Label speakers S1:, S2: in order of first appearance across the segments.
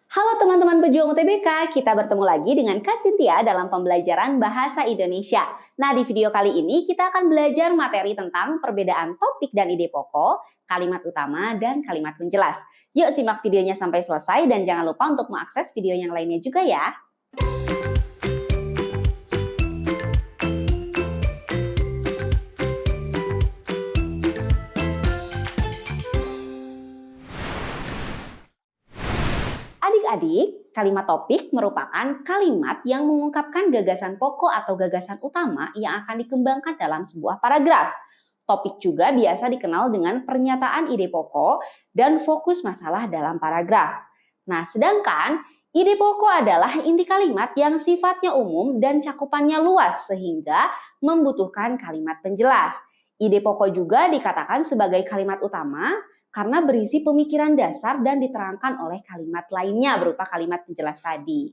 S1: Halo teman-teman pejuang UTBK, kita bertemu lagi dengan Kak Cynthia dalam pembelajaran Bahasa Indonesia. Nah, di video kali ini kita akan belajar materi tentang perbedaan topik dan ide pokok, kalimat utama, dan kalimat penjelas. Yuk simak videonya sampai selesai dan jangan lupa untuk mengakses video yang lainnya juga ya. Adik-adik, kalimat topik merupakan kalimat yang mengungkapkan gagasan pokok atau gagasan utama yang akan dikembangkan dalam sebuah paragraf. Topik juga biasa dikenal dengan pernyataan ide pokok dan fokus masalah dalam paragraf. Nah, sedangkan ide pokok adalah inti kalimat yang sifatnya umum dan cakupannya luas sehingga membutuhkan kalimat penjelas. Ide pokok juga dikatakan sebagai kalimat utama karena berisi pemikiran dasar dan diterangkan oleh kalimat lainnya berupa kalimat penjelas tadi.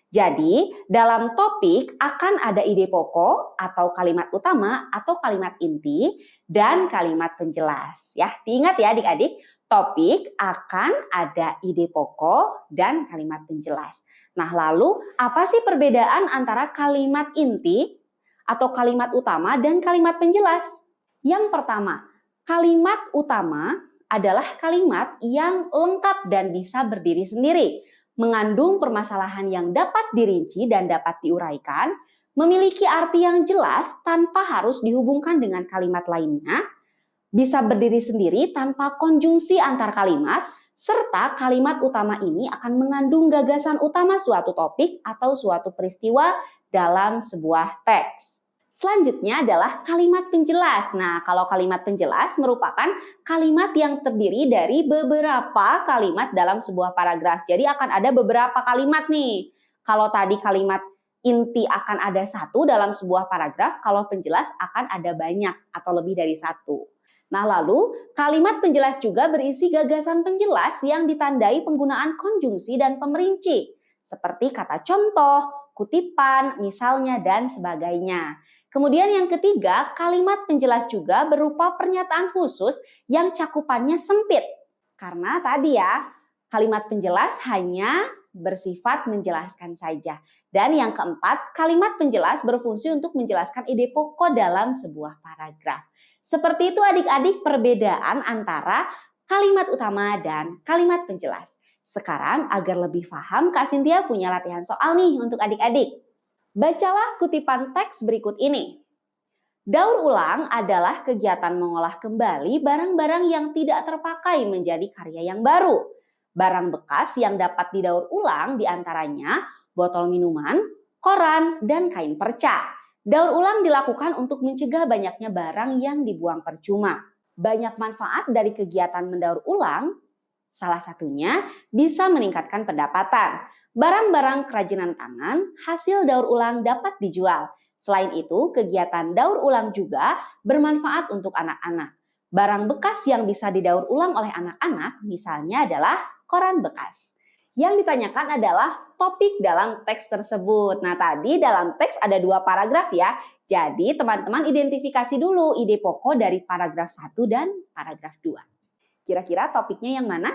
S1: Jadi, dalam topik akan ada ide pokok atau kalimat utama atau kalimat inti dan kalimat penjelas. Ya, diingat ya adik-adik, topik akan ada ide pokok dan kalimat penjelas. Nah, lalu apa sih perbedaan antara kalimat inti atau kalimat utama dan kalimat penjelas? Yang pertama, kalimat utama adalah kalimat yang lengkap dan bisa berdiri sendiri, mengandung permasalahan yang dapat dirinci dan dapat diuraikan, memiliki arti yang jelas tanpa harus dihubungkan dengan kalimat lainnya, bisa berdiri sendiri tanpa konjungsi antar kalimat, serta kalimat utama ini akan mengandung gagasan utama suatu topik atau suatu peristiwa dalam sebuah teks. Selanjutnya adalah kalimat penjelas. Nah, kalau kalimat penjelas merupakan kalimat yang terdiri dari beberapa kalimat dalam sebuah paragraf. Jadi akan ada beberapa kalimat nih. Kalau tadi kalimat inti akan ada satu dalam sebuah paragraf, kalau penjelas akan ada banyak atau lebih dari satu. Nah, lalu kalimat penjelas juga berisi gagasan penjelas yang ditandai penggunaan konjungsi dan pemerinci, seperti kata contoh, kutipan, misalnya, dan sebagainya. Kemudian yang ketiga, kalimat penjelas juga berupa pernyataan khusus yang cakupannya sempit. Karena tadi ya, kalimat penjelas hanya bersifat menjelaskan saja. Dan yang keempat, kalimat penjelas berfungsi untuk menjelaskan ide pokok dalam sebuah paragraf. Seperti itu adik-adik perbedaan antara kalimat utama dan kalimat penjelas. Sekarang agar lebih paham, Kak Cynthia punya latihan soal nih untuk adik-adik. Bacalah kutipan teks berikut ini. Daur ulang adalah kegiatan mengolah kembali barang-barang yang tidak terpakai menjadi karya yang baru. Barang bekas yang dapat didaur ulang diantaranya botol minuman, koran, dan kain perca. Daur ulang dilakukan untuk mencegah banyaknya barang yang dibuang percuma. Banyak manfaat dari kegiatan mendaur ulang, salah satunya bisa meningkatkan pendapatan. Barang-barang kerajinan tangan, hasil daur ulang dapat dijual. Selain itu, kegiatan daur ulang juga bermanfaat untuk anak-anak. Barang bekas yang bisa didaur ulang oleh anak-anak misalnya adalah koran bekas. Yang ditanyakan adalah topik dalam teks tersebut. Nah, tadi dalam teks ada 2 paragraf ya. Jadi, teman-teman identifikasi dulu ide pokok dari paragraf 1 dan paragraf 2. Kira-kira topiknya yang mana?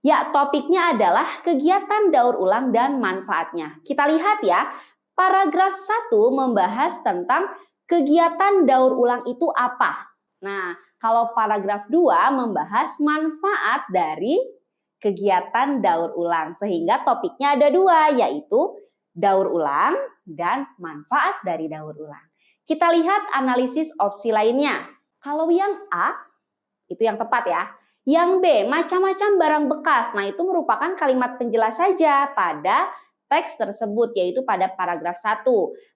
S1: Ya, topiknya adalah kegiatan daur ulang dan manfaatnya. Kita lihat ya, paragraf 1 membahas tentang kegiatan daur ulang itu apa. Nah, kalau paragraf 2 membahas manfaat dari kegiatan daur ulang. Sehingga topiknya ada 2, yaitu daur ulang dan manfaat dari daur ulang. Kita lihat analisis opsi lainnya. Kalau yang A, itu yang tepat ya. Yang B, macam-macam barang bekas. Nah, itu merupakan kalimat penjelas saja pada teks tersebut, yaitu pada paragraf 1.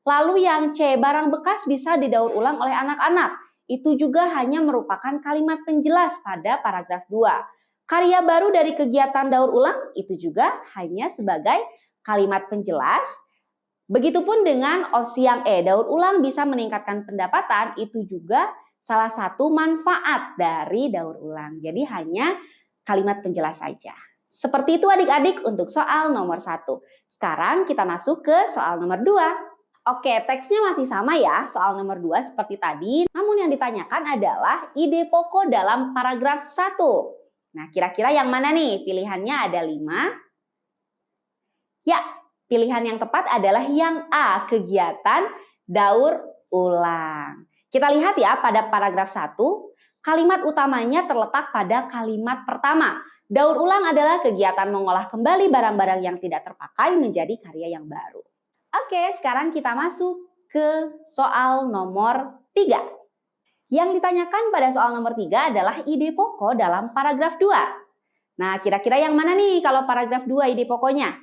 S1: Lalu yang C, barang bekas bisa didaur ulang oleh anak-anak. Itu juga hanya merupakan kalimat penjelas pada paragraf 2. Karya baru dari kegiatan daur ulang itu juga hanya sebagai kalimat penjelas. Begitupun dengan opsi yang E, daur ulang bisa meningkatkan pendapatan, itu juga salah satu manfaat dari daur ulang. Jadi hanya kalimat penjelas saja. Seperti itu adik-adik untuk soal nomor 1. Sekarang kita masuk ke soal nomor 2. Oke, teksnya masih sama ya, soal nomor 2 seperti tadi. Namun yang ditanyakan adalah ide pokok dalam paragraf 1. Nah, kira-kira yang mana nih? Pilihannya ada 5. Ya, pilihan yang tepat adalah yang A, kegiatan daur ulang. Kita lihat ya pada paragraf 1, kalimat utamanya terletak pada kalimat pertama. Daur ulang adalah kegiatan mengolah kembali barang-barang yang tidak terpakai menjadi karya yang baru. Oke, sekarang kita masuk ke soal nomor 3. Yang ditanyakan pada soal nomor 3 adalah ide pokok dalam paragraf 2. Nah, kira-kira yang mana nih kalau paragraf 2 ide pokoknya?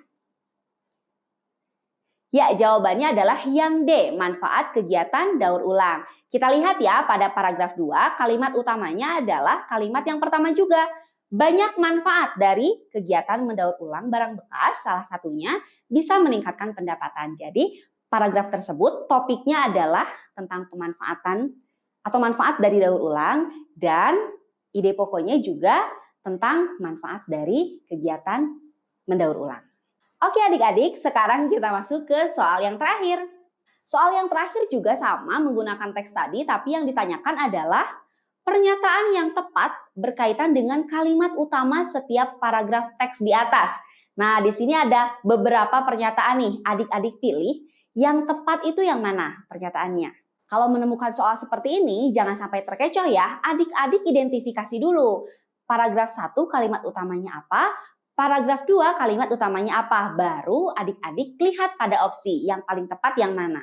S1: Ya, jawabannya adalah yang D, manfaat kegiatan daur ulang. Kita lihat ya pada paragraf 2, kalimat utamanya adalah kalimat yang pertama juga. Banyak manfaat dari kegiatan mendaur ulang barang bekas, salah satunya bisa meningkatkan pendapatan. Jadi, paragraf tersebut topiknya adalah tentang pemanfaatan atau manfaat dari daur ulang, dan ide pokoknya juga tentang manfaat dari kegiatan mendaur ulang. Oke adik-adik, sekarang kita masuk ke soal yang terakhir. Soal yang terakhir juga sama menggunakan teks tadi, tapi yang ditanyakan adalah pernyataan yang tepat berkaitan dengan kalimat utama setiap paragraf teks di atas. Nah, di sini ada beberapa pernyataan nih, adik-adik pilih yang tepat itu yang mana pernyataannya. Kalau menemukan soal seperti ini, jangan sampai terkecoh ya. Adik-adik identifikasi dulu. Paragraf 1 kalimat utamanya apa, paragraf 2 kalimat utamanya apa. Baru adik-adik lihat pada opsi yang paling tepat yang mana.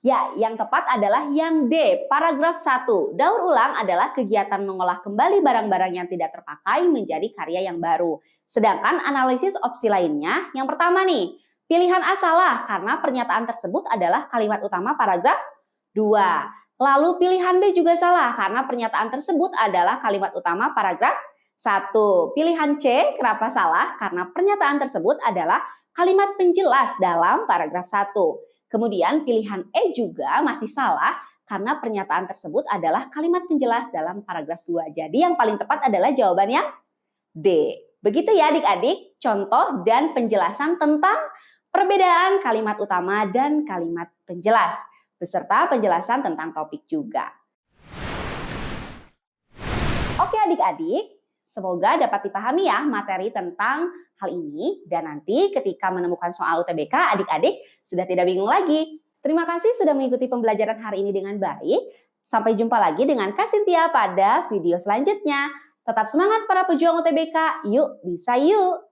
S1: Ya, yang tepat adalah yang D, paragraf 1. Daur ulang adalah kegiatan mengolah kembali barang-barang yang tidak terpakai menjadi karya yang baru. Sedangkan analisis opsi lainnya, yang pertama nih, pilihan A salah karena pernyataan tersebut adalah kalimat utama paragraf 2. Lalu pilihan B juga salah karena pernyataan tersebut adalah kalimat utama paragraf 1. Pilihan C kenapa salah? Karena pernyataan tersebut adalah kalimat penjelas dalam paragraf 1. Kemudian pilihan E juga masih salah karena pernyataan tersebut adalah kalimat penjelas dalam paragraf 2. Jadi yang paling tepat adalah jawaban yang D. Begitu ya adik-adik, contoh dan penjelasan tentang perbedaan kalimat utama dan kalimat penjelas, beserta penjelasan tentang topik juga. Oke adik-adik, semoga dapat dipahami ya materi tentang hal ini, dan nanti ketika menemukan soal UTBK, adik-adik sudah tidak bingung lagi. Terima kasih sudah mengikuti pembelajaran hari ini dengan baik. Sampai jumpa lagi dengan Kak Cynthia pada video selanjutnya. Tetap semangat para pejuang UTBK, yuk bisa yuk!